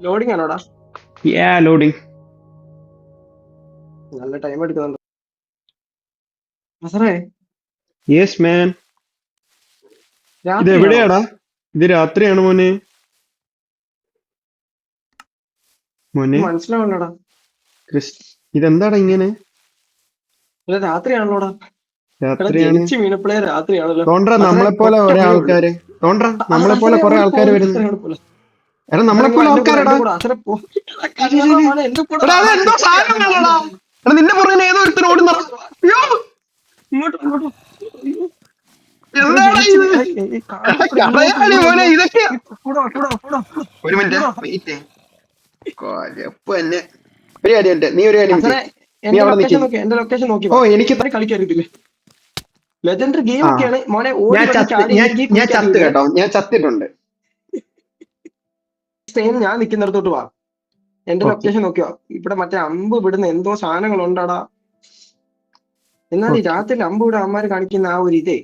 Loading ആണോടാ? Loading. നല്ല time എടുക്കുന്നുണ്ട്. സാറേ, യെസ് മാൻ. ഇത് രാത്രിയാണോ? എവിടെയാടാ? ഇത് രാത്രിയാണ് മോനെ. മോനെ മനസ്സിലാവണോടാ? ക്രിസ്, ഇതെന്താടാ ഇങ്ങനെ? ഇത് രാത്രിയാണല്ലോടാ? എടാ, രാത്രിയാണ്. ജനിച്ച് വീണപ്പോഴേ രാത്രിയാണല്ലോ. തോണ്ട്ര അസറേ, നമ്മളെപ്പോലെ ഒറ്റ ഒരേ പണിയേ ഉള്ളൂ. ആൾക്കാര്. തോണ്ട്ര നമ്മളെപ്പോലെ അസറേ, കുറെ ഒരു ആൾക്കാര് പോയിന്റ് വരുന്നു. പോലെ. എടാ അസറേ, ഇങ്ങ് വാ, നമ്മളെപ്പോലെ എന്റെ കൂടെ, ആൾക്കാരെടാ. എന്റെ കൂടെ. അസറേ, ഇരി, ഇരി, ഇരി. എന്റെ കൂടെ എടാ വാടാ. അതെന്തോ സാധനങ്ങളാടാ. എടാ നിന്റെ പുറകിൽ ഏതോ ഒരുത്തൻ ഓടുന്ന. അയ്യോ ഇങ്ങോട്ട് ഇങ്ങോട്ട്. അയ്യോ. അസറേ, എന്താടാ ജനിച്ച് ഇത്? എടാ കാണുമ്പോഴേ കടയാടി മോനെ ഇതൊക്കെ. കൂടെ കൂടെ കൂടെ ഒരു മിനിറ്റ് കൂടെ. വെയിറ്റ്. കൊഴപ്പ് തന്നെ. ഒരു കാര്യം ഉണ്ട്, നീ ഒരു കാര്യം അസറേ, ചെയ്യ്. നീ എന്റെ അവിടെ നിൽക്കി. ലൊക്കേഷൻ നോക്കി, എന്റെ ലൊക്കേഷൻ നോക്കി ഓ വാ. എനിക്ക് കളിക്കരുതില്ലേ? ലെജൻഡറി ഗെയിം ആ ഒക്കെയാണ് മോനെ. ഓടി ഞാൻ വന്ന് ചത്ത് ചാടി ഞാൻ എനിക്ക് ഞാൻ കുളിക്കാതെ ചത്ത് വിട്. കേട്ടോ, ഞാൻ ചത്തിട്ടുണ്ട്. സെയിം ഞാൻ നിൽക്കുന്നിടത്തോട്ട് വാ. എന്റെ ഓക്കെ ലൊക്കേഷൻ നോക്കിയോ? ഇവിടെ മറ്റേ അമ്പ് വിടുന്ന എന്തോ സാധനങ്ങൾ ഉണ്ടാടാ. എന്നാൽ ഈ ഓക്കെ. രാത്രി അമ്പ് വിടാൻ അമ്മമാര് കാണിക്കുന്ന ആ ഒരു ഇതേ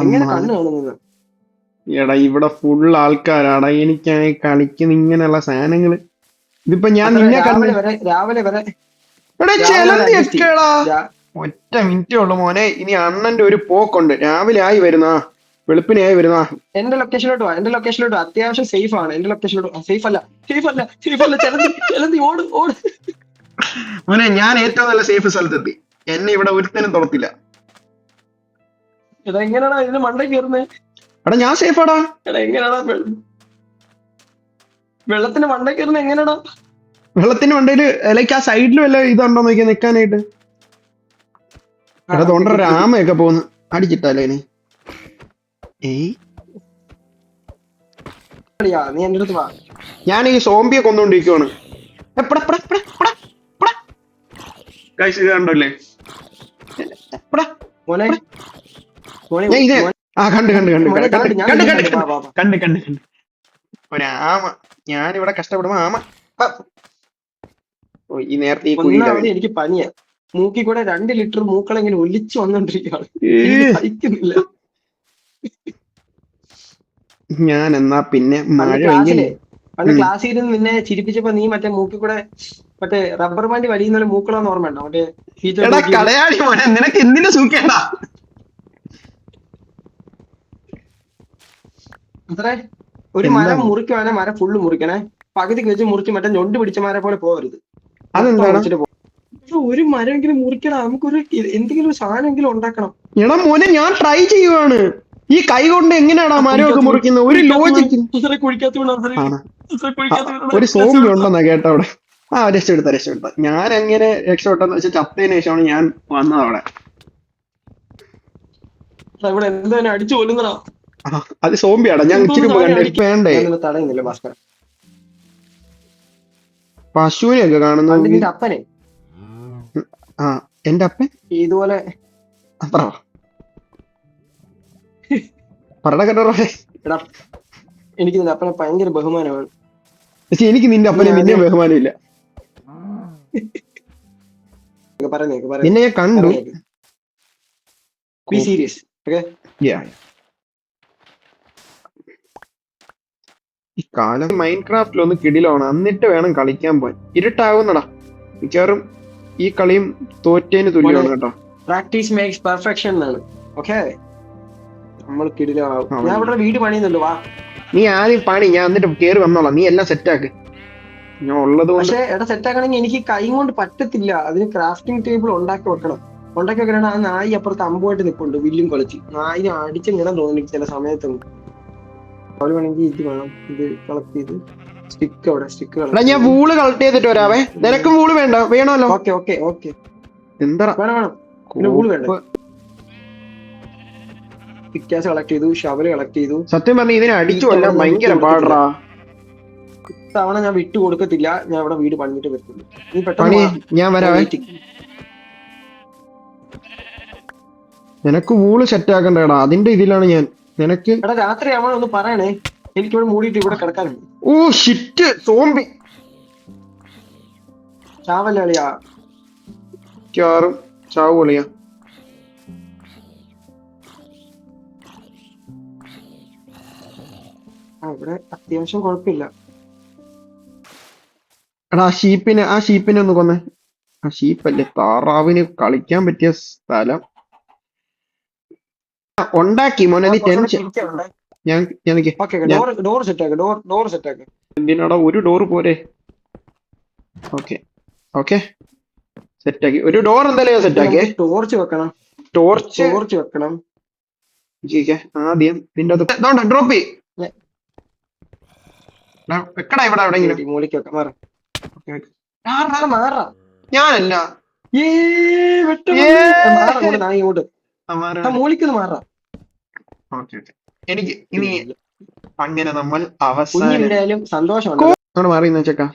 എങ്ങനെ അമ്മ കണ്ണ് കാണുന്നത്? എടാ ഇവിടെ ഫുൾ ആൾക്കാരാടാ. എനിക്കായി കളിക്കുന്ന ഇങ്ങനെയുള്ള സാധനങ്ങള്. ഇതിപ്പോ ഞാൻ അത്ര നിന്നെ കണ്ട്. രാവിലെ വരെ എടാ അഡ്ജസ്റ്റ് ചെലന്തിയൊക്കെടാ. ചെയ്യും. ഒറ്റ മിനിറ്റേ ഉള്ളു മോനെ. ഇനി അണ്ണന്റെ ഒരു പോക്കുണ്ട്. രാവിലെ ആയി വരുന്നാ, വെളുപ്പിനെ ആയി വരുന്നാ. എന്റെ ലൊക്കേഷനിലോട്ട് വാ. എന്റെ ലൊക്കേഷനിലോട്ട് അത്യാവശ്യം സേഫ് ആണ്. എന്റെ ലൊക്കേഷനിലോട്ട് സേഫ് അല്ല, സേഫ് അല്ല, സേഫ് അല്ല. ചെലന്തി ഓട് ഓട്. മോനെ ഞാൻ ഏറ്റവും നല്ല സേഫ് സ്ഥലത്തെത്തി. എന്നെ ഇവിടെ ഒരുത്തനും തുറത്തില്ല. എടാ, എങ്ങനെയാടാ ഇതിന് മണ്ടേ കയറുന്നത്? എടാ ഞാൻ സേഫാടാ. എടാ, എങ്ങനെയാടാ വെള്ളത്തിന് മണ്ടേ കയറുന്നത്? എങ്ങനെയാടാ? വെള്ളത്തിന് മണ്ടയില് ലൈക്ക് ആ സൈഡിൽ വല്ല ഇതുണ്ടോ നോക്കിയാ നിക്കാനായിട്ട്. എടാ തോണ്ടര കിട്ടി കിട്ടി. രാമയൊക്കെ പോന്ന് അടിച്ചിട്ടല്ലേ നീ. ഏയ് നീ എന്റെ അടുത്ത് വാ. ഞാൻ ഈ സോംബിയെ കൊന്നുകൊണ്ടിരിക്കുവാണ്. ഇത് കണ്ടല്ലേ. മോനെ മോനെ ഞാൻ ഇത് മോനെ ആ കണ്ട് കണ്ട് കണ്ട് മോനെ കണ്ട് ഞാൻ കണ്ട് നിന്നെ കണ്ട് കണ്ടു. വാ കണ്ട് വാ വാ. കണ്ട് കണ്ട് കണ്ട് ഒരാമ. ഞാനിവിടെ കഷ്ടപ്പെടുമ്പോ ആമ. ആ, ഓ, ഈ നേരത്തെ ഈ കുഴിയില ഒന്നാമത് വീണ്. എനിക്ക് പനിയാ. മൂക്കി കൂടെ 2 ലിറ്റർ മൂക്കളെങ്കിലും ഒലിച്ചു വന്നോണ്ടിരിക്കുകയാണ്. എനിക്ക് ഏ, സഹിക്കുന്നില്ല. ഞാൻ എന്നാ പിന്നെ പണ്ട് മഴ ക്ലാസ്സിലെ പെയ്യല്ലേ. പണ്ട് ക്ലാസ്സിൽ ഇരുന്ന് നിന്നെ ചിരിപ്പിച്ചപ്പോ നീ മറ്റേ മൂക്കി കൂടെ മറ്റേ റബ്ബർ ബാൻഡ് വലിയുന്ന മൂക്കളാന്ന് ഓർമ്മയുണ്ടോ? മറ്റേ ടീച്ചർ എടാ തൂക്കിയത്. കടയാടി മോനെ, നിനക്ക് എന്തിനു സൂക്കേടാ? അത്രേ. ഒരു മരം എന്താണ് മുറിക്കുവാനെ മരം ഫുള്ള് മുറിക്കണേ. പകുതിക്ക് വെച്ച് മുറിച്ച് മറ്റേ ഞൊണ്ട് പിടിച്ചമാരെ പോലെ പോകരുത്. മൊത്തം അതെന്താണ്? മുറിച്ചിട്ട് ഒരു മരമെങ്കിലും മുറിക്കണം. നമുക്കൊരു എന്തെങ്കിലും ഒരു സാധനമെങ്കിലും ഉണ്ടാക്കണം. എടാ മോനെ ഞാൻ ട്രൈ ചെയ്യുവാണ്. ഈ കൈ കൊണ്ട് എങ്ങനെയാടാ മരമൊക്കെ കുഴിക്കാത്ത വീണ് മുറിക്കുന്നത്? ഒരു കുഴിക്കാത്ത വീണ് ലോജിക്ക് അസറെ കുഴിക്കാത്ത വീണ് അസറെ ആണ്. അസറെ ആ, കുഴിക്കാത്ത വീണ് ഒരു സോംബി രക്ഷപ്പെടുത്ത. ഉണ്ടെന്നാ കേട്ടോ അവിടെ. ആ രക്ഷപ്പെടുത്ത രക്ഷപ്പെടുത്ത. ഞാൻ എങ്ങനെ രക്ഷപ്പെട്ടെന്ന് വെച്ചാൽ ചത്തതിന് ശേഷമാണ് ഞാൻ വന്നത് അവിടെ. ഇവിടെ എന്തോ എന്നെ അടിച്ചു കൊല്ലുന്നടാ. ആ, അത് സോംബിയാടാ. ഞാൻ എന്തോന്ന് ഇച്ചിരി മുമ്പ് സാധനം കണ്ടേ. അടിക്കും. വേണ്ടേ ഞാൻ നിന്നെ തടയുന്നില്ല ഭാസ്കര. പശുവിനെയൊക്കെ കാണുന്നു. പണ്ട് നിന്റെ അപ്പനെ ആ എന്റെ അപ്പൻ ഇതുപോലെ അത്ര പറട കേട്ടോ. എടാ, എനിക്ക് നിന്റെ അപ്പനെ ഭയങ്കര ബഹുമാനമാണ്. പക്ഷെ എനിക്ക് നിന്റെ നീ അപ്പനെ നിന്നെ ആദ്യം ബഹുമാനം ഇല്ല. പറഞ്ഞേക്ക് നിന്നെ ഞാൻ കണ്ടു. പറഞ്ഞേക്ക്. Be serious. ഓക്കെ. Yeah. ഈ കാലം മൈൻക്രാഫ്റ്റിൽ ഒന്ന് കിടിലാണ്. എന്നിട്ട് വേണം കളിക്കാൻ പോവാൻ. ഇരുട്ടാകുന്നടാ. മിക്കവാറും ഈ കളിയും തോറ്റേന് മോനെ, തുല്യമാണ് കേട്ടോ. പ്രാക്ടീസ് മേക്സ് പെർഫെക്ഷൻ എന്നാണ്. ഓക്കെ, നമ്മൾ കിടിലാവും. ഞാൻ അവൻ ഇവിടെ വീട് പണിയുന്നുണ്ട്. വാ. നീ ആദ്യം പണി, ഞാൻ എന്നിട്ട് കേറി വന്നോളാം. നീ എല്ലാം സെറ്റാക്ക്. ഞാൻ ഉള്ളത് കൊണ്ട്. പക്ഷെ എടാ, സെറ്റ് ആക്കണമെങ്കിൽ എനിക്ക് കൈ കൊണ്ട് പറ്റത്തില്ല. അതിന് ക്രാഫ്റ്റിംഗ് ടേബിൾ ഉണ്ടാക്കി വെക്കണം. ഉണ്ടാക്കി വെക്കണ ആ നായി അപ്പുറത്ത് അമ്പുമായിട്ട് നിൽപ്പുണ്ട്, വില്ലും കൊലച്ച്. നായിനെ അടിച്ചിങ്ങനെ തോന്നി ചില സമയത്തൊന്നും. അവര് വേണമെങ്കിൽ ഇത് വേണം, ഇത് കളക്ട് ചെയ്ത് സ്റ്റിക്ക് അവിടെ സ്റ്റിക്ക് എടാ കളക്ട് ഞാൻ ചെയ്ത്. വൂള് കളക്ട് ചെയ്തിട്ട് വരാവേ. നിനക്കും വൂള് വേണ്ട? വേണമല്ലോ. Okay okay okay. എന്താ വേണം വേണം. പിന്നെ ഊള് വേണ്ടേ? പിക്കാസ് കളക്ട് ചെയ്തു, ഷവല് കളക്ട് ചെയ്തു. സത്യം പറഞ്ഞ ഇതിനെ അടിച്ചു ഇത്തവണ കൊല്ലാൻ ഞാൻ വിട്ടു ഭയങ്കര കൊടുക്കത്തില്ല. പാടാ. ഇത്തവണ ഞാൻ വിട്ടു കൊടുക്കത്തില്ല. ഞാൻ ഇവിടെ വീട് പണിഞ്ഞിട്ട് വരത്തുള്ളൂ. നീ പെട്ടെന്ന് പണി വാ. ഞാൻ ഞാൻ വരാവേ. വെയിറ്റിംഗ്. നിനക്ക് വൂള് സെറ്റ് ആക്കണ്ടേടാ. അതിന്റെ ഇതിലാണ് ഞാൻ. നിനക്ക് എടാ, രാത്രി ആവണം ഒന്ന് പറയണേ. എനിക്കിവിടെ മൂടിയിട്ട് ഇവിടെ കിടക്കാനുണ്ട്. Oh shit zombie. ചാവല്ലേ അളിയാ. മിക്കവാറും ചാവ് പൊളിയാ. ഇവിടെ അത്യാവശ്യം കുഴപ്പമില്ല. എടാ ആ ഷീപ്പിനെ ഒന്ന് കൊന്നേ. ആ ഷീപ്പല്ലേ, താറാവിന് കളിക്കാൻ പറ്റിയ സ്ഥലം ഉണ്ടാക്കി മോനെ. നീ ടെൻഷൻ ഞാൻ ഡോർ സെറ്റ് ആക്ക്. എന്തിനാടാ ഒരു ഡോറ് പോരെ? ഓക്കെ ഓക്കെ, സെറ്റാക്കി. ഒരു ഡോർ എന്തായാലും സെറ്റാക്കിയേ. ടോർച്ച് വെക്കണം. ആദ്യം ഇതിന്റെ അത് ഡ്രോപ്പ് വെക്കടാ ഇവിടെ എവിടെയെങ്കിലും. മൂളിക്ക് വെക്കാം. ഞാനല്ല ഇങ്ങോട്ട് മൂളിക്കൊന്ന് മാറാം. എനിക്ക് ഇനി അങ്ങനെ നമ്മൾ അവസാനം കുഞ്ഞിവിടെയാലും സന്തോഷമുണ്ട്. മാറിയെന്ന് വെച്ചേക്കാ.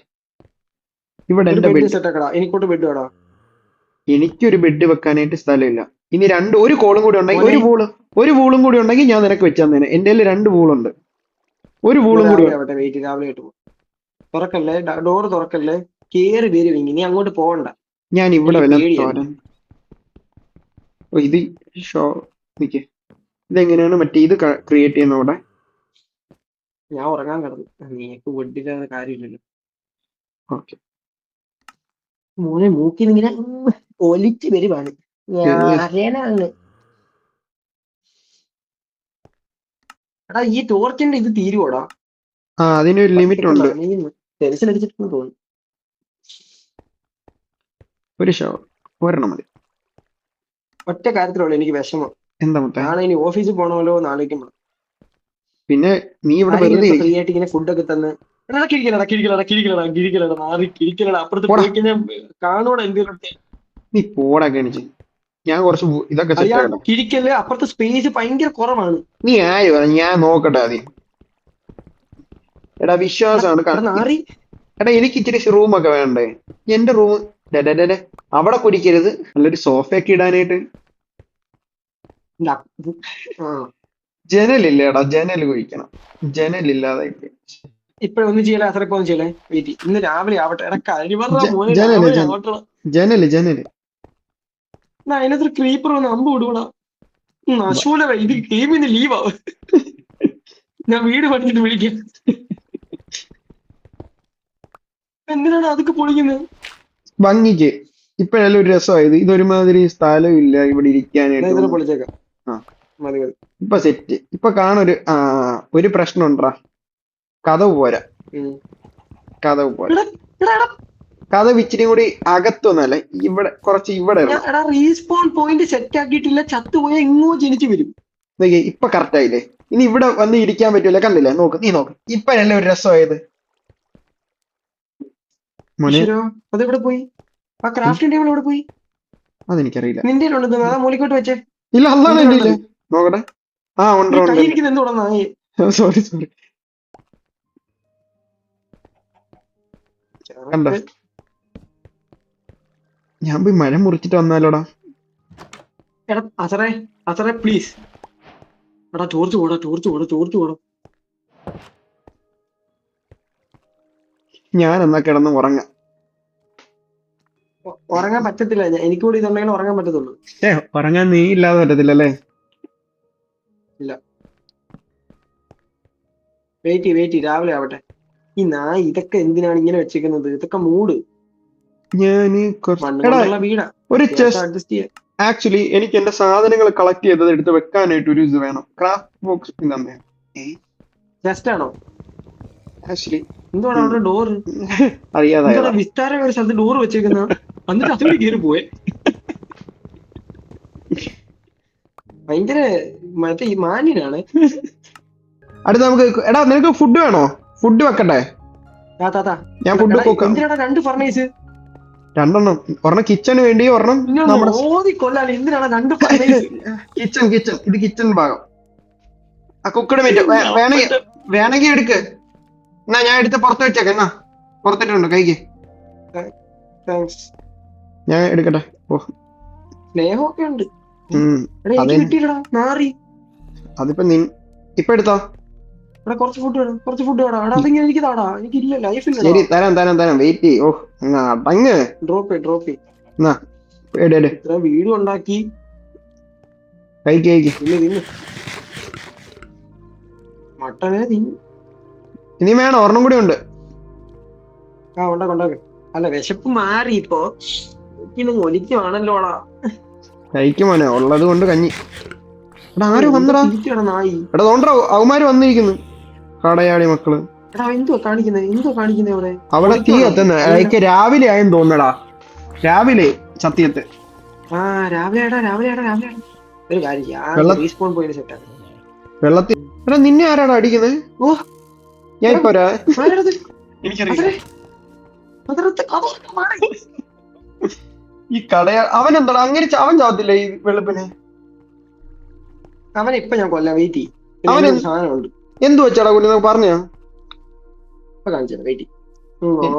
ഇവിടെ എന്റെ ബെഡ് സെറ്റ് ആക്കടാ. എനിക്കോട്ട് ബെഡ് വേടാ. എനിക്കൊരു ബെഡ് വെക്കാനായിട്ട് സ്ഥലമില്ല. ഇനി ഒരു കോളും കൂടി ഉണ്ടെങ്കിൽ ഒരു വൂളും കൂടി ഉണ്ടെങ്കിൽ ഞാൻ നിനക്ക് വെച്ചാൽ തന്നെ. എന്റെ കയ്യിൽ 2 വൂളുണ്ട്. ഒരു വൂളും കൂടി വെയിറ്റ് രാവിലെ ആയിട്ട് തുറക്കല്ലേ, ഡോറ് തുറക്കല്ലേ, കേറി വരും. ഇനി അങ്ങോട്ട് പോകണ്ട. ഞാൻ ഇവിടെ ഇത് ഷോ നിക്ക്. ഇതെങ്ങനെയാണ് മറ്റേ ഇത് ക്രിയേറ്റ് ചെയ്യുന്ന അവിടെ? ഞാൻ ഉറങ്ങാൻ കിടന്നു. നീക്ക് ബെഡില്ലാതെ കാര്യമില്ലല്ലോ. ഓക്കെ മോനെ മൂക്കിൽ ഇങ്ങനെ ഒലിച്ച് വരുവാണ്. അറിയാനാണ്. എടാ ഈ ടോർച്ചിന്റെ ഇത് തീരുവോടാ? അതിനൊരു ലിമിറ്റ് ഉണ്ട്. ടെൻഷൻ അടിച്ചിട്ടെന്ന് തോന്നുന്നു. ഒരു ഷോ ഒരെണ്ണം മതി. ഒറ്റ കാര്യത്തിലുള്ള എനിക്ക് വിഷമം. എന്താ മൊത്തം? നാളെ ഇനി ഓഫീസിൽ പോണമല്ലോ എന്ന് ആലോചിക്കുമ്പോൾ. പിന്നെ നീ ഇവിടെ ഫ്രീ ആയിട്ട് ഇങ്ങനെ ഫുഡൊക്കെ തന്ന് അപ്പുറത്ത് പോയി കഴിഞ്ഞാൽ കാണൂടെ എന്തെങ്കിലും. നീ പോടാ ഗണിച്ച്. ഞാൻ കുറച്ച് ഇതൊക്കെ കിഴിക്കല്. അപ്പുറത്തെ സ്പേസ് ഭയങ്കര കുറവാണ്. നീ ആര് ഞാൻ നോക്കട്ടെ ആദ്യം. എടാ വിശ്വാസമാണ്. എടാ എനിക്ക് ഇച്ചിരി റൂമൊക്കെ വേണ്ടേ? എന്റെ റൂം അവിടെ കുടിക്കരുത്. നല്ലൊരു സോഫയൊക്കെ ഇടാനായിട്ട്. ജനലില്ലേടാ, ജനൽ കുഴിക്കണം. ജനലില്ലാതെ ഇപ്പഴൊന്നും ചെയ്യല. അത്രയ്ക്ക് ഒന്നും ചെയ്യലേ. വെയിറ്റ്, ഇന്ന് രാവിലെ ആവട്ടെ. ജനല് അതിനകത്ത് ക്രീപ്പർ വന്ന് അമ്പ് വിടുവണ. നശൂല. ഇത് ഗെയിമിന് ലീവാവും. ഞാൻ വീട് പണിച്ചിട്ട് വിളിക്കാം. എന്തിനാണ് അതൊക്കെ പൊളിക്കുന്നത്? ഭംഗിക്ക് ഇപ്പഴെല്ലാം ഒരു രസമായത്. ഇതൊരുമാതിരി സ്ഥലം ഇല്ല ഇവിടെ ഇരിക്കാനായിട്ട്. പൊളിച്ചേക്കാം. ഇപ്പൊ സെറ്റ്. ഇപ്പൊ കാണൊരു ഒരു പ്രശ്നം ഉണ്ടാ. കഥവ് പോരാ. കഥവ് ഇച്ചിരി കൂടി അകത്തൊന്നല്ല, ഇവിടെ കുറച്ച് ഇവിടെ. റീസ്പോൺ പോയിന്റ് സെറ്റ് ആക്കിയിട്ടില്ല. ചത്തുപോയ എങ്ങോ ജനിച്ചു വരും. ഇപ്പൊ കറക്റ്റ് ആയില്ലേ? ഇനി ഇവിടെ വന്ന് ഇരിക്കാൻ പറ്റൂല. കണ്ടില്ലേ? നീ നോക്ക്. ഇപ്പഴല്ലേ ഒരു രസമായത്. അതെവിടെ പോയി? ആ ക്രാഫ്റ്റിംഗ് ടേബിൾ എവിടെ പോയി? അതെനിക്കറിയില്ല. നിന്റെ മൂലിക്കോട്ട് വെച്ചേ. ഇല്ല, അതാണ് എന്റെ. നോക്കട്ടെ. സോറി കണ്ടോ? ഞാൻ പോയി മരം മുറിച്ചിട്ട് വന്നാലോടാ. എടാ അസറേ പ്ലീസ്. എടാ ടോർച്ച് പോടാ. ഞാൻ എന്നാ കിടന്ന് ഉറങ്ങാൻ പറ്റത്തില്ല. എനിക്ക് കൂടി ഇതുണ്ടെങ്കിൽ ഉറങ്ങാൻ പറ്റത്തുള്ളൂ. ഉറങ്ങാൻ നീ ഇല്ലാതെ പറ്റത്തില്ലല്ലേ? ഇല്ല. വെയിറ്റ് രാവിലെ ആവട്ടെ. ഈ നായി ഇതൊക്കെ എന്തിനാണ് ഇങ്ങനെ വെച്ചേക്കുന്നത്? ഇതൊക്കെ മൂട്. വീടാ. അഡ്ജസ്റ്റ് ചെയ്യാൻ. ആക്ച്വലി എനിക്ക് എന്റെ സാധനങ്ങൾ കളക്ട് ചെയ്തത് എടുത്ത് വെക്കാനായിട്ട് ഒരു ഇത് വേണം. ക്രാഫ്റ്റ് ബോക്സ് ജസ്റ്റ് ആണോ? ആക്ച്വലി എന്തുവാണ് അവിടെ ഡോറ്? അറിയാതെ വിസ്താരം ഒരു സ്ഥലത്ത് ഡോറ് വെച്ചേക്കുന്ന. എന്നിട്ട് അതുകൂടി കയറി പോയെ. ഭയങ്കര മറ്റേ ഈ മാന്യനാണ്. അടുത്ത നമുക്ക്. എടാ നിനക്ക് ഫുഡ് വേണോ? ഫുഡ് വെക്കട്ടെ? ഞാൻ ഫുഡ് വെക്കാം. 2 ഫർണേസ്. 2 ഒരെണ്ണം കിച്ചന് വേണ്ടി, ഒരെണ്ണം എന്തിനാണ് 2 ഫർണേസ്? കിച്ചൺ ഇത് കിച്ചൺ ഭാഗം. ആ കുക്കഡ് മീറ്റ് വേണമെങ്കിൽ എടുക്ക്. എന്നാ ഞാൻ എടുത്ത് പുറത്ത് വെച്ചേക്കാം. എന്നാ പുറത്തിട്ടുണ്ട് കൈക്ക്. ഞാൻ എടുക്കട്ടെ. സ്നേഹമൊക്കെ ഉണ്ട്. അതിപ്പോ ഇപ്പൊ എടുത്തോ. കുറച്ച് ഫുഡ് വേണം. അതെങ്ങനെ എനിക്ക് താടാ. എനിക്കില്ല, ലൈഫില്ല. ശരി, തരാം. വെയിറ്റ് ചെയ്യ്. അടങ്ങ്. ഡ്രോപ്പ്. വീട് ഉണ്ടാക്കി കഴിക്ക്. മട്ടനെ തിന്നു. ഇനി വേണം? ഒരെണ്ണം കൂടി ഉണ്ട്. ഉണ്ടാക്ക്. അല്ല വിശപ്പ് മാറി ഇപ്പൊ ഇന്ന് ഒലിക്കുവാണല്ലോടാ. കഴിക്കും മോനെ, ഉള്ളത് കൊണ്ട് കഞ്ഞി. എടാ ആര് വന്നടാ? തീറ്റയുടെ നായി. എടാ തോണ്ടോ അവന്മാര് വന്നിരിക്കുന്നു, കടയാടി മക്കള്. എടാ എന്തുവാ കാണിക്കുന്നത് അവിടെ? അവിടെ തീ കത്തുന്ന എനിക്ക് രാവിലെ ആയെന്ന് തോന്നടാ, രാവിലെ സത്യത്ത്. ആ രാവിലെ ഒരു കാര്യം റീസ്പോൺ പോയിന്റ് സെറ്റാണ് വെള്ളത്തിൽ. എടാ നിന്നെ ആരാടാ അടിക്കുന്നത്? ഓ ഞാൻ ഇപ്പൊ ആരത്? എനിക്കറിയില്ല. അതിനകത്ത് ഈ കടയാ അവൻ എന്താടാ അങ്ങനെ അവൻ ചാവത്തില്ല ഈ വെളുപ്പിനെ? അവനെ ഇപ്പൊ ഞാൻ കൊല്ലാൻ വെയിറ്റ് അവൻ ചെയ്യും. സാധനമുണ്ട്. എന്ത് വെച്ചാടാ കൊല്ലുന്ന പറഞ്ഞാ? ഇപ്പൊ കാണിച്ചത് വെയിറ്റ്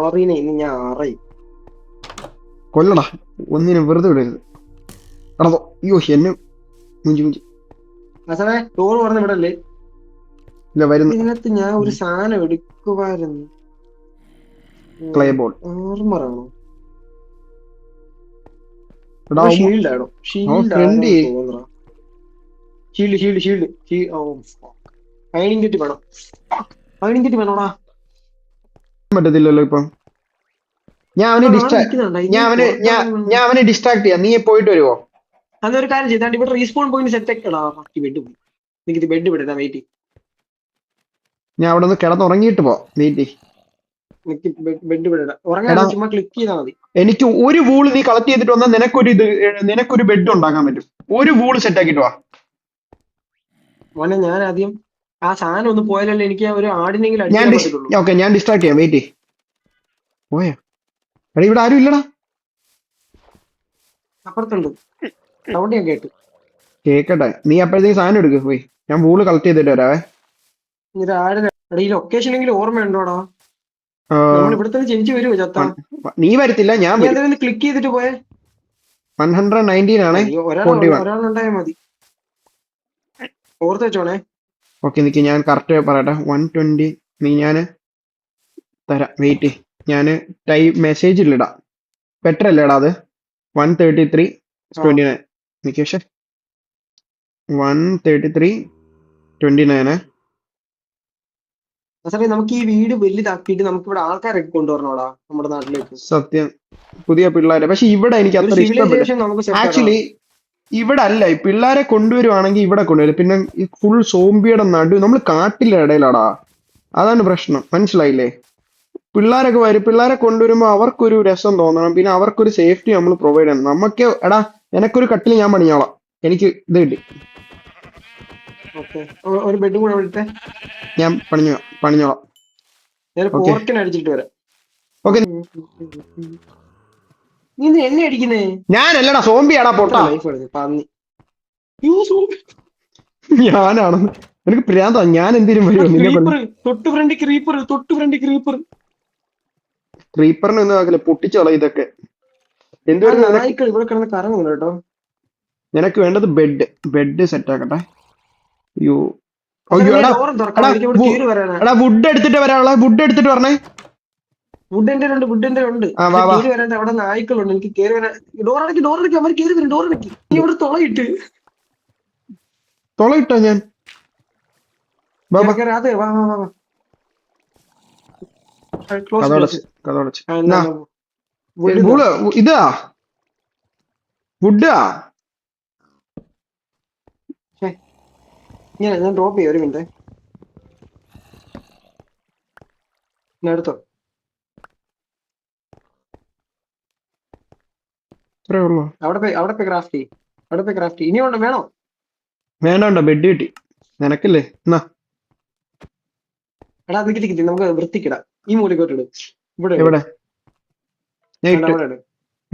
ആറിനെ ഇന്ന് ഞാൻ അറിയും. കൊല്ലടാ, ഒന്നിനും വെറുതെ വിടരുത്. എടാ അയ്യോ എന്നെ മുഞ്ചി. അസമേ ഡോറ് പറഞ്ഞ വിടല്ലേ? ഇല്ല വരുന്നു. ഇതിനകത്ത് ഞാൻ ഒരു സാധനം എടുക്കുമായിരുന്നു. Clay ball ആർമറാണോ? എടാ ഷീൽഡാണോ? ഫ്രണ്ട് ഷീൽഡ് അയണിങ് കെട്ടി വേണം. അയണിങ് കെട്ടി വേണോടാ. പറ്റത്തില്ലല്ലോ ഇപ്പം. ഞാൻ അവനെ ഡിസ്ട്രാക്ട് ചെയ്യാം. നീ പോയിട്ട് വരുവോ? അതൊരു കാര്യം ചെയ്താണ്ട് ഇവിടെ റീസ്പോൺ പോയിന്റ് സെറ്റ് ആക്കടാ. ബെഡ് പോയി എനിക്ക് ബെഡ് വിടാ. വെയിറ്റ് ഞാൻ അവിടെ നിന്ന് കിടന്നുറങ്ങിയിട്ട് പോ. വെയിറ്റ് ബെഡ് വിടടാ. ഉറങ്ങാൻ ചുമ്മാ ക്ലിക്ക് ചെയ്താൽ മതി. എനിക്ക് ഒരു വൂള് നീ കളക്ട് ചെയ്തിട്ട് വന്നാൽ നിനക്കൊരു ബെഡ് ഉണ്ടാക്കാൻ പറ്റും. ഒരു വൂള് സെറ്റ് ആക്കിട്ട് വാ മോനെ. ഞാൻ ആദ്യം ആ സാധനം ഒന്ന് പോയാലല്ലേ എനിക്ക് ഒരു ആടിനെങ്കിലും ഞാൻ ഡിസ്ട്രാക്ട് ചെയ്യാം. വെയിറ്റ് പോയാ എടാ ഇവിടെ ആരും ഇല്ലടാ. അപ്പുറത്തുണ്ട്. സൗണ്ട് ഞാൻ കേട്ടു. കേക്കട്ടെ, നീ അപ്പോഴത്തേക്ക് സാധനം എടുക്ക് പോയി. ഞാൻ വൂള് കളക്ട് ചെയ്തിട്ട് വരാവേ. ഇത് ആടിനെ ഈ ലൊക്കേഷൻ എങ്കിലും ഓർമ്മയുണ്ടോടാ? നമ്മൾ ഇവിടെ തന്നെ ജനിച്ചു വരുമോ ചത്താ? നീ വരത്തില്ല, ഞാൻ ക്ലിക്ക് ചെയ്തിട്ട് പോയെ. 119 ആണ്. ഒരാളുണ്ടായാൽ മതി. ഓർത്ത് വെച്ചോണേ. ഓക്കെ നിക്ക്, ഞാൻ കറക്റ്റ് പറയട്ടെ. 120 നീ ഞാന് തരാം. വെയിറ്റ് ഞാന് മെസ്സേജിലിടാം. ബെറ്റർ അല്ലേടാ അത്? 133:29 നിക്ക്. പക്ഷെ 133:29 നമുക്ക് ഈ വീട് വലുതാക്കിയിട്ട് നമുക്ക് ഇവിടെ ആൾക്കാരൊക്കെ കൊണ്ടുവരണോടാ നമ്മുടെ നാട്ടിലേക്ക്. സത്യം, പുതിയ പിള്ളേരെ. പക്ഷെ ഇവിടെ എനിക്ക് അത്ര ഇഷ്ടപ്പെട്ടു ആക്ച്വലി. ഇവിടെ അല്ല, ഈ പിള്ളേരെ കൊണ്ടുവരുവാണെങ്കിൽ ഇവിടെ കൊണ്ടുവരും. പിന്നെ ഈ ഫുൾ സോംബിയുടെ നമ്മൾ കാട്ടിലെ ഇടയിലാടാ. അതാണ് പ്രശ്നം, മനസ്സിലായില്ലേ? പിള്ളേരൊക്കെ വരും, പിള്ളേരെ കൊണ്ടുവരുമ്പോ അവർക്കൊരു രസം തോന്നണം, പിന്നെ അവർക്കൊരു സേഫ്റ്റി നമ്മൾ പ്രൊവൈഡ് ചെയ്യണം. നമുക്ക് എടാ എനക്കൊരു കട്ടിൽ ഞാൻ പണിഞ്ഞോളാം, എനിക്ക് ഇത് കിട്ടി. ഒരു ബെഡും കൂടെ വിളിട്ടെ, ഞാൻ പണിഞ്ഞോളാം. അടിച്ചിട്ട് വരാം. ഓക്കെ നീ എന്നെ അടിക്കുന്നേ? ഞാനല്ലടാ, സോംബിയാടാ പൊട്ടാ. ഞാനാണെന്ന് എനിക്ക് പ്രാന്താ. ഞാൻ എന്തിനും വരും. ക്രീപ്പറിനെ ഒന്നും ആക്കില്ല, പൊട്ടിച്ചോളാം ഇതൊക്കെ. എന്തുവരും ഇവിടെ കിടന്ന് കറങ്ങുന്നു കേട്ടോ. നിനക്ക് വേണ്ടത് ബെഡ് സെറ്റ് ആക്കട്ടെ. അയ്യോ എടാ വുഡ് എടുത്തിട്ട് വരാനുള്ള. വുഡ് എടുത്തിട്ട് പറഞ്ഞേ. വുഡിന്റെ ഉണ്ട്. അവിടെ നായ്ക്കളുണ്ട്. എനിക്ക് കേറി വരാൻ. ഡോറടക്കി അവർ കേറി വരും. ഡോറടക്കി നീ ഇവിടെ തുളയിട്ടോ ഞാൻ. അതെ വാ ഇതാ വുഡാ. ഞാൻ ഡ്രോപ്പ് ചെയ്യാം. ഒരു മിനിറ്റ് എടുത്തോ. അവിടെ ക്രാഫ്റ്റ് ഇനി വേണോ? വേണ്ട, ബെഡ് കിട്ടി നിനക്കല്ലേ. എന്നാ എടാ കിട്ടി, നമുക്ക് വൃത്തിക്കിടാം. ഈ മൂലക്കോട്ട് ഇടും. ഇവിടെ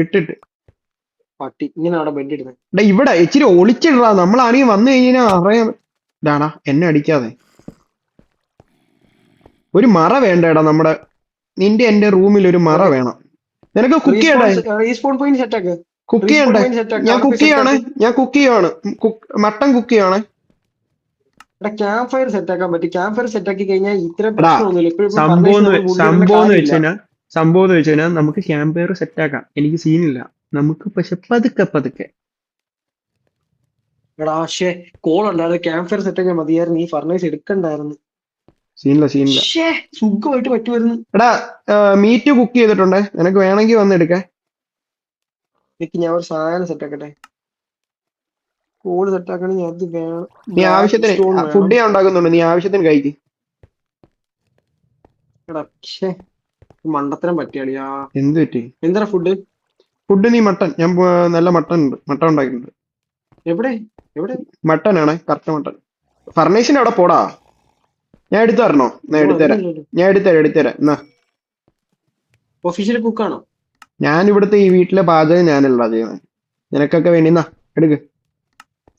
ഇട്ടിട്ട് പട്ടി ഇങ്ങനെ അവിടെ ബെഡ് ഇടുന്നത്. ഇവിടെ ഇച്ചിരി ഒളിച്ചിടാ. നമ്മളാണെങ്കിൽ വന്നു കഴിഞ്ഞാൽ അറിയാൻ. ഇതാടാ എന്നെ അടിക്കാതെ. ഒരു മറ വേണ്ടടാ നമ്മുടെ. നിന്റെ എന്റെ റൂമിൽ ഒരു മറ വേണം. നിനക്ക് കുക്ക് ചെയ്യണ്ടേ? കുക്ക് ചെയ്യണ്ടേ? ഞാൻ കുക്ക് ചെയ്യുവാണ്. മട്ടൺ കുക്ക് ചെയ്യുവാണ്. ക്യാമ്പ് ഫയർ സെറ്റ് ആക്കാൻ പറ്റും. ക്യാമ്പ് ഫയർ സെറ്റ് ആക്കി കഴിഞ്ഞാൽ ഇത്ര സംഭവം എന്ന് വെച്ച് കഴിഞ്ഞാൽ നമുക്ക് ക്യാമ്പ് ഫയർ സെറ്റ് ആക്കാം. എനിക്ക് സീനില്ല. നമുക്ക് പക്ഷെ പതുക്കെ കോൾ ഉണ്ടായിരുന്നു. ക്യാമ്പ് ഫയർ സെറ്റ് ആക്കാൻ മതിയായിരുന്നു. ഈ ഫർണൈസ് എടുക്കണ്ടായിരുന്നു. സീനില്ല സീനില്ല. ശ്ശേ, സുഖമായിട്ട് പറ്റുമായിരുന്നു. എടാ മീറ്റ് കുക്ക് ചെയ്തിട്ടുണ്ടേ, നിനക്ക് വേണമെങ്കിൽ വന്ന് എടുക്കാൻ. എനിക്ക് ഞാൻ ഒരു സാധനം സെറ്റ് ആക്കട്ടെ. കോഡ് സെറ്റ് ആക്കണെങ്കിൽ അത് വേണം. നീ ആവശ്യത്തിന് സ്റ്റോൺ വേണം. ഫുഡ് ഞാൻ ഉണ്ടാക്കുന്നുണ്ട്, നീ ആവശ്യത്തിന് കഴിക്ക്. എടാ പക്ഷേ മണ്ടത്തരം പറ്റിയാളിയാ. എന്ത് പറ്റി? എന്താ ഫുഡ്? ഫുഡ് നീ മട്ടൻ, ഞാൻ നല്ല മട്ടൻ ഉണ്ട്, മട്ടൻ ഉണ്ടാക്കിയിട്ടുണ്ട്. എവിടെ എവിടെ? മട്ടനാണ്, കറക്റ്റ് മട്ടൻ. ഫർണേസിന്റെ അവിടെ പോടാ, ഞാൻ എടുത്തു തരണോ? ഞാൻ എടുത്തുതരാം, ഞാൻ എടുത്തുതരാം എന്നാ. ഒഫീഷ്യൽ കുക്കാണോ? ഞാൻ ഇവിടുത്തെ ഈ വീട്ടിലെ പാചകം ഞാനല്ല ചെയ്യുന്നത്, നിനക്കൊക്കെ വേണ്ടി എന്നാ എടുക്ക്.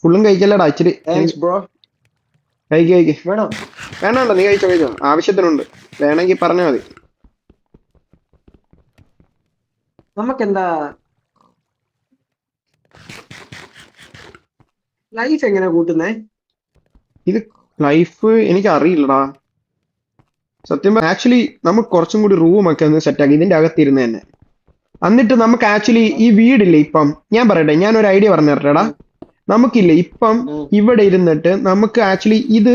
ഫുള്ളും കഴിക്കല്ലടാ, ഇച്ചിരി കഴിക്ക്. വേണം വേണ്ട, നീ കഴിച്ചോ, ആവശ്യത്തിനുണ്ട്, വേണമെങ്കിൽ പറഞ്ഞാൽ മതി. നമുക്കെന്താ ലൈഫ് എങ്ങനെ കൂട്ടുന്നേ? ഇത് ലൈഫ് എനിക്ക് അറിയില്ലടാ സത്യം. ആക്ച്വലി നമുക്ക് കുറച്ചും കൂടി റൂമൊക്കെ ഒന്ന് സെറ്റാക്കി ഇതിന്റെ അകത്തിരുന്ന് തന്നെ. എന്നിട്ട് നമുക്ക് ആക്ച്വലി ഈ വീടില്ലേ, ഇപ്പം ഞാൻ പറയട്ടെ, ഞാൻ ഒരു ഐഡിയ പറഞ്ഞു തരട്ടെടാ. നമുക്കില്ലേ ഇപ്പം ഇവിടെ ഇരുന്നിട്ട് നമുക്ക് ആക്ച്വലി ഇത്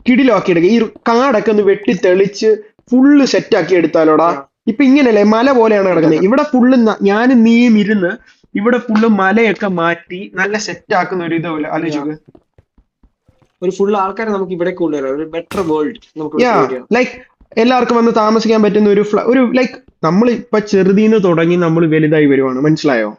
കിടിലാക്കി എടുക്കുക. ഈ കാടൊക്കെ ഒന്ന് വെട്ടി തെളിച്ച് ഫുള്ള് സെറ്റാക്കി എടുത്താലോടാ. ഇപ്പൊ ഇങ്ങനെയല്ലേ, മല പോലെയാണ് കിടക്കുന്നത്. ഇവിടെ ഫുള്ള് ഞാനും നീയും ഇരുന്ന് ഇവിടെ ഫുള്ള് മലയൊക്കെ മാറ്റി നല്ല സെറ്റ് ആക്കുന്ന ഒരു ഇതുപോലെ ആലോചിക്കുക. ഒരു ഫുൾ ആൾക്കാരെ നമുക്ക് ഇവിടെ കൊണ്ടുവരാം, ഒരു ബെറ്റർ വേൾഡ് നമുക്ക്. ലൈക്ക് എല്ലാവർക്കും വന്ന് താമസിക്കാൻ പറ്റുന്ന ഒരു ലൈക്ക് നമ്മൾ ഇപ്പൊ ചെറുതീന്ന് തുടങ്ങി നമ്മൾ വലുതായി വരുവാണ്, മനസ്സിലായോ?